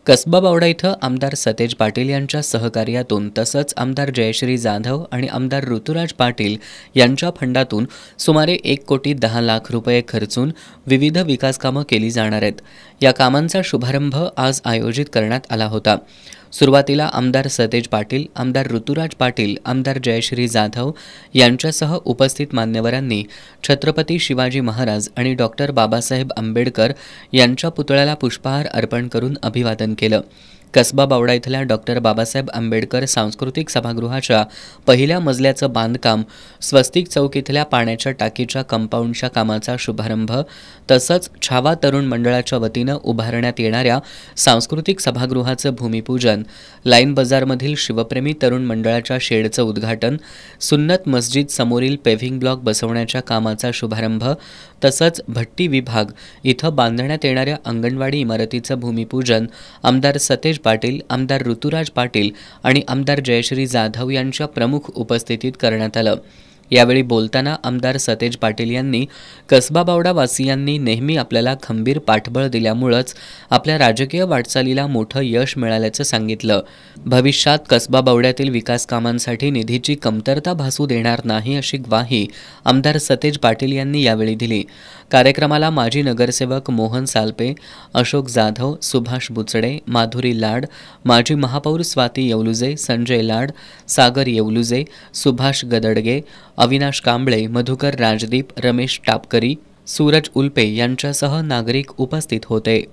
कसबा बावडा इथं आमदार सतेज पाटील यांच्या सहकार्यातून तसंच आमदार जयश्री जाधव आणि आमदार ऋतुराज पाटील यांच्या फंडातून सुमारे 1,10,00,000 रुपये खर्चून विविध विकासकामं केली जाणार आहेत। या कामांचा शुभारंभ आज आयोजित करण्यात आला होता। सुरुवातीला आमदार सतेज पाटील, आमदार ऋतुराज पाटील, आमदार जयश्री जाधव यांच्यासह उपस्थित मान्यवरांनी छत्रपती शिवाजी महाराज आणि डॉक्टर बाबासाहेब आंबेडकर यांच्या पुतळ्याला पुष्पहार अर्पण करून अभिवादन केलं। कसबा बावडा इथल्या डॉक्टर बाबासाहेब आंबेडकर सांस्कृतिक सभागृहाच्या पहिल्या मजल्याचं बांधकाम, स्वस्तिक चौक इथल्या पाण्याच्या टाकीच्या कंपाऊंडच्या कामाचा शुभारंभ तसंच छावा तरुण मंडळाच्या वतीनं उभारण्यात येणाऱ्या सांस्कृतिक सभागृहाचं भूमिपूजन, लाईन बाजारमधील शिवप्रेमी तरुण मंडळाच्या शेडचं उद्घाटन, सुन्नत मस्जिद समोरील पेव्हिंग ब्लॉक बसवण्याच्या कामाचा शुभारंभ तसंच भट्टी विभाग इथं बांधण्यात येणाऱ्या अंगणवाडी इमारतीचं भूमिपूजन आमदार सतेज पाटील, आमदार ऋतुराज पाटील आणि आमदार जयश्री जाधव यांच्या प्रमुख उपस्थितीत करण्यात आलं। यावेळी बोलताना आमदार सतेज पाटील यांनी कसबा बावडा वासियांनी नेहमी आपल्याला खंबीर पाठबळ दिल्यामुळेच आपल्या राजकीय वाटचालीला मोठं यश मिळाल्याचं सांगितलं। भविष्यात कसबा बावड्यातील विकास कामांसाठी निधीची कमतरता भासू देणार नाही अशी ग्वाही आमदार सतेज पाटील यांनी यावेळी दिली। कार्यक्रमाला माजी नगरसेवक मोहन सालपे, अशोक जाधव, सुभाष बुचडे, माधुरी लाड, माजी महापौर स्वाती येवलुजे, संजय लाड, सागर येवलुजे, सुभाष गदडगे, अविनाश कांबळे, मधुकर राजदीप, रमेश टापकरी, सूरज उल्पे यांच्यासह नागरिक उपस्थित होते।